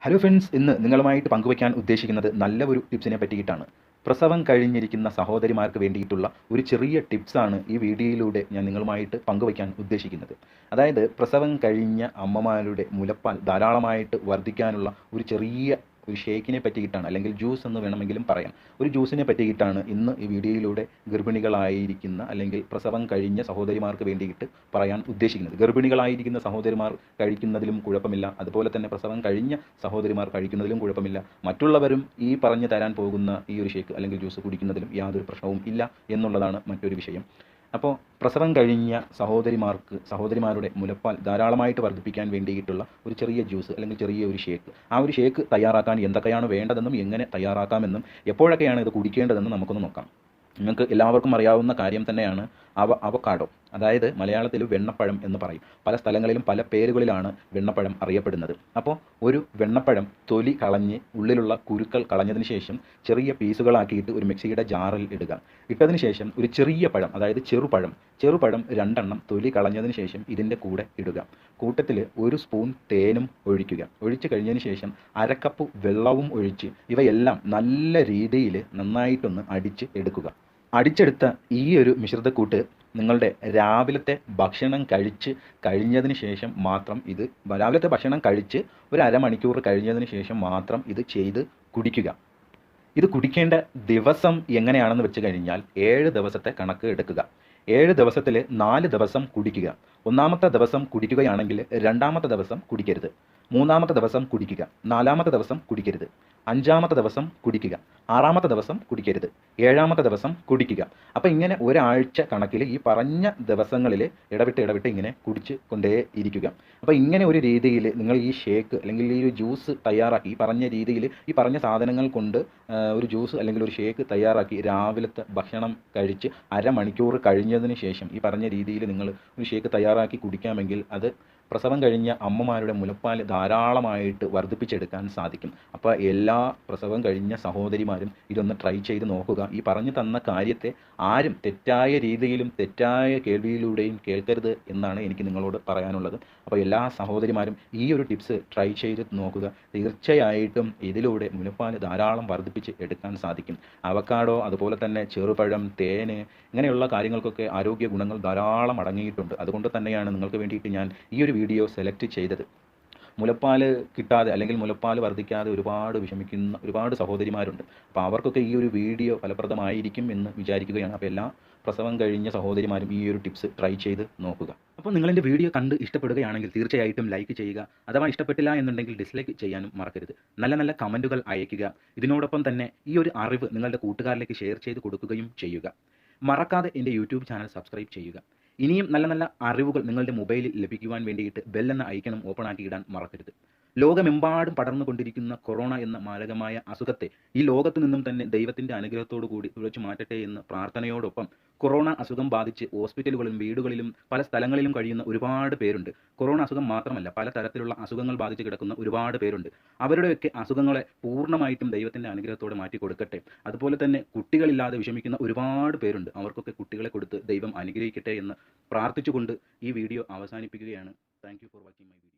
Hello friends, ഇന്ന് നിങ്ങളുമായിട്ട് പങ്കുവയ്ക്കാൻ ഉദ്ദേശിക്കുന്നത് നല്ല ഒരു ടിപ്സിനെ പറ്റിയിട്ടാണ്. പ്രസവം കഴിഞ്ഞിരിക്കുന്ന സഹോദരിമാർക്ക് വേണ്ടിയിട്ടുള്ള ഒരു ചെറിയ ടിപ്സാണ് ഈ വീഡിയോയിലൂടെ ഞാൻ നിങ്ങളുമായിട്ട് പങ്കുവയ്ക്കാൻ ഉദ്ദേശിക്കുന്നത്. അതായത് പ്രസവം കഴിഞ്ഞ അമ്മമാരുടെ മുലപ്പാൽ ധാരാളമായിട്ട് വർദ്ധിക്കാനുള്ള ഒരു ചെറിയ ഒരു ഷേക്കിനെ പറ്റിയിട്ടാണ്, അല്ലെങ്കിൽ ജ്യൂസ് എന്ന് വേണമെങ്കിലും പറയാം. ഒരു ജ്യൂസിനെ പറ്റിയിട്ടാണ് ഇന്ന് ഈ വീഡിയോയിലൂടെ ഗർഭിണികളായിരിക്കുന്ന അല്ലെങ്കിൽ പ്രസവം കഴിഞ്ഞ സഹോദരിമാർക്ക് വേണ്ടിയിട്ട് പറയാൻ ഉദ്ദേശിക്കുന്നത്. ഗർഭിണികളായിരിക്കുന്ന സഹോദരിമാർ കഴിക്കുന്നതിലും കുഴപ്പമില്ല, അതുപോലെ തന്നെ പ്രസവം കഴിഞ്ഞ സഹോദരിമാർ കഴിക്കുന്നതിലും കുഴപ്പമില്ല. മറ്റുള്ളവരും ഈ പറഞ്ഞു തരാൻ പോകുന്ന ഈ ഒരു ഷേക്ക് അല്ലെങ്കിൽ ജ്യൂസ് കുടിക്കുന്നതിലും യാതൊരു പ്രശ്നവും ഇല്ല എന്നുള്ളതാണ് മറ്റൊരു വിഷയം. അപ്പോൾ പ്രസവം കഴിഞ്ഞ സഹോദരിമാരുടെ മുലപ്പാൽ ധാരാളമായിട്ട് വർദ്ധിപ്പിക്കാൻ വേണ്ടിയിട്ടുള്ള ഒരു ചെറിയ ജ്യൂസ് അല്ലെങ്കിൽ ചെറിയ ഒരു ഷേക്ക്, ആ ഒരു ഷേക്ക് തയ്യാറാക്കാൻ എന്തൊക്കെയാണ് വേണ്ടതെന്നും എങ്ങനെ തയ്യാറാക്കാമെന്നും എപ്പോഴൊക്കെയാണ് ഇത് കുടിക്കേണ്ടതെന്നും നമുക്കൊന്ന് നോക്കാം. നിങ്ങൾക്ക് എല്ലാവർക്കും അറിയാവുന്ന കാര്യം തന്നെയാണ് അവക്കാഡോ, അതായത് മലയാളത്തിൽ വെണ്ണപ്പഴം എന്ന് പറയും. പല സ്ഥലങ്ങളിലും പല പേരുകളിലാണ് വെണ്ണപ്പഴം അറിയപ്പെടുന്നത്. അപ്പോൾ ഒരു വെണ്ണപ്പഴം തൊലി കളഞ്ഞ് ഉള്ളിലുള്ള കുരുക്കൾ കളഞ്ഞതിന് ശേഷം ചെറിയ പീസുകളാക്കിയിട്ട് ഒരു മിക്സിയുടെ ജാറിൽ ഇടുക. ഇട്ടതിന് ശേഷം ഒരു ചെറിയ പഴം, അതായത് ചെറുപഴം 2 തൊലി കളഞ്ഞതിന് ശേഷം ഇതിൻ്റെ കൂടെ ഇടുക. കൂട്ടത്തിൽ 1 സ്പൂൺ തേനും ഒഴിക്കുക. ഒഴിച്ച് കഴിഞ്ഞതിന് ശേഷം 1/2 കപ്പ് വെള്ളവും ഒഴിച്ച് ഇവയെല്ലാം നല്ല രീതിയിൽ നന്നായിട്ടൊന്ന് അടിച്ച് എടുക്കുക. അടിച്ചെടുത്ത ഈ ഒരു മിശ്രിതക്കൂട്ട് നിങ്ങളുടെ രാവിലത്തെ ഭക്ഷണം കഴിച്ച് കഴിഞ്ഞതിന് ശേഷം മാത്രം രാവിലത്തെ ഭക്ഷണം കഴിച്ച് ഒരു അരമണിക്കൂർ കഴിഞ്ഞതിന് ശേഷം മാത്രം ഇത് ചെയ്ത് കുടിക്കുക. ഇത് കുടിക്കേണ്ട ദിവസം എങ്ങനെയാണെന്ന് വെച്ച് കഴിഞ്ഞാൽ 7 ദിവസത്തെ കണക്ക് എടുക്കുക. 7 ദിവസത്തിൽ 4 ദിവസം കുടിക്കുക. 1-ാമത്തെ ദിവസം കുടിക്കുകയാണെങ്കിൽ 2-ാമത്തെ ദിവസം കുടിക്കരുത്. 3-ാമത്തെ ദിവസം കുടിക്കുക. 4-ാമത്തെ ദിവസം കുടിക്കരുത്. 5-ാമത്തെ ദിവസം കുടിക്കുക. 6-ാമത്തെ ദിവസം കുടിക്കരുത്. 7-ാമത്തെ ദിവസം കുടിക്കുക. അപ്പോൾ ഇങ്ങനെ ഒരാഴ്ച കണക്കിൽ ഈ പറഞ്ഞ ദിവസങ്ങളിൽ ഇടവിട്ട് ഇങ്ങനെ കുടിച്ച് കൊണ്ടേ ഇരിക്കുക. അപ്പോൾ ഇങ്ങനെ ഒരു രീതിയിൽ നിങ്ങൾ ഈ ഷേക്ക് അല്ലെങ്കിൽ ഈ ഒരു ജ്യൂസ് തയ്യാറാക്കി ഈ പറഞ്ഞ രീതിയിൽ ഈ പറഞ്ഞ സാധനങ്ങൾ കൊണ്ട് ഒരു ജ്യൂസ് അല്ലെങ്കിൽ ഒരു ഷേക്ക് തയ്യാറാക്കി രാവിലത്തെ ഭക്ഷണം കഴിച്ച് അരമണിക്കൂർ കഴിഞ്ഞതിന് ശേഷം ഈ പറഞ്ഞ രീതിയിൽ നിങ്ങൾ ഒരു ഷേക്ക് തയ്യാറാക്കി കുടിക്കാമെങ്കിൽ അത് പ്രസവം കഴിഞ്ഞ അമ്മമാരുടെ മുലപ്പാൽ ധാരാളമായിട്ട് വർദ്ധിപ്പിച്ചെടുക്കാൻ സാധിക്കും. അപ്പോൾ എല്ലാ പ്രസവം കഴിഞ്ഞ സഹോദരിമാരും ഇതൊന്ന് ട്രൈ ചെയ്ത് നോക്കുക. ഈ പറഞ്ഞു തന്ന കാര്യത്തെ ആരും തെറ്റായ രീതിയിലും തെറ്റായ കേൾവിയിലൂടെയും കേൾക്കരുത് എന്നാണ് എനിക്ക് നിങ്ങളോട് പറയാനുള്ളത്. അപ്പോൾ എല്ലാ സഹോദരിമാരും ഈ ഒരു ടിപ്സ് ട്രൈ ചെയ്ത് നോക്കുക. തീർച്ചയായിട്ടും ഇതിലൂടെ മുലപ്പാൽ ധാരാളം വർദ്ധിപ്പിച്ച് എടുക്കാൻ സാധിക്കും. അവക്കാഡോ, അതുപോലെ തന്നെ ചെറുപഴം, തേന്, ഇങ്ങനെയുള്ള കാര്യങ്ങൾക്കൊക്കെ ആരോഗ്യ ഗുണങ്ങൾ ധാരാളം അടങ്ങിയിട്ടുണ്ട്. അതുകൊണ്ട് തന്നെയാണ് നിങ്ങൾക്ക് വേണ്ടിയിട്ട് ഞാൻ ഈ ഒരു വീഡിയോ സെലക്ട് ചെയ്തത്. മുലപ്പാൽ കിട്ടാതെ അല്ലെങ്കിൽ മുലപ്പാൽ വർദ്ധിക്കാതെ ഒരുപാട് വിഷമിക്കുന്ന ഒരുപാട് സഹോദരിമാരുണ്ട്. അപ്പോൾ അവർക്കൊക്കെ ഈ ഒരു വീഡിയോ ഫലപ്രദമായിരിക്കും എന്ന് വിചാരിക്കുകയാണ്. അപ്പോൾ എല്ലാ പ്രസവം കഴിഞ്ഞ സഹോദരിമാരും ഈ ഒരു ടിപ്സ് ട്രൈ ചെയ്ത് നോക്കുക. അപ്പോൾ നിങ്ങളെൻ്റെ വീഡിയോ കണ്ട് ഇഷ്ടപ്പെടുകയാണെങ്കിൽ തീർച്ചയായിട്ടും ലൈക്ക് ചെയ്യുക. അഥവാ ഇഷ്ടപ്പെട്ടില്ല എന്നുണ്ടെങ്കിൽ ഡിസ്ലൈക്ക് ചെയ്യാനും മറക്കരുത്. നല്ല നല്ല കമൻറ്റുകൾ അയയ്ക്കുക. ഇതിനോടൊപ്പം തന്നെ ഈ ഒരു അറിവ് നിങ്ങളുടെ കൂട്ടുകാരിലേക്ക് ഷെയർ ചെയ്ത് കൊടുക്കുകയും ചെയ്യുക. മറക്കാതെ എൻ്റെ യൂട്യൂബ് ചാനൽ സബ്സ്ക്രൈബ് ചെയ്യുക. ഇനിയും നല്ല നല്ല അറിവുകൾ നിങ്ങളുടെ മൊബൈലിൽ ലഭിക്കുവാൻ വേണ്ടിയിട്ട് ബെല്ലെന്ന ഐക്കണും ഓപ്പൺ ആക്കി ഇടാൻ മറക്കരുത്. ലോകമെമ്പാടും പടർന്നുകൊണ്ടിരിക്കുന്ന കൊറോണ എന്ന മാരകമായ അസുഖത്തെ ഈ ലോകത്തു നിന്നും തന്നെ ദൈവത്തിൻ്റെ അനുഗ്രഹത്തോടു കൂടി തുളച്ചു മാറ്റട്ടെ എന്ന് പ്രാർത്ഥനയോടൊപ്പം കൊറോണ അസുഖം ബാധിച്ച് ഹോസ്പിറ്റലുകളിലും വീടുകളിലും പല സ്ഥലങ്ങളിലും കഴിയുന്ന ഒരുപാട് പേരുണ്ട്. കൊറോണ അസുഖം മാത്രമല്ല, പല തരത്തിലുള്ള അസുഖങ്ങൾ ബാധിച്ച് കിടക്കുന്ന ഒരുപാട് പേരുണ്ട്. അവരുടെയൊക്കെ അസുഖങ്ങളെ പൂർണ്ണമായിട്ടും ദൈവത്തിൻ്റെ അനുഗ്രഹത്തോടെ മാറ്റി കൊടുക്കട്ടെ. അതുപോലെ തന്നെ കുട്ടികളില്ലാതെ വിഷമിക്കുന്ന ഒരുപാട് പേരുണ്ട്. അവർക്കൊക്കെ കുട്ടികളെ കൊടുത്ത് ദൈവം അനുഗ്രഹിക്കട്ടെ എന്ന് പ്രാർത്ഥിച്ചുകൊണ്ട് ഈ വീഡിയോ അവസാനിപ്പിക്കുകയാണ്. Thank you for watching my video.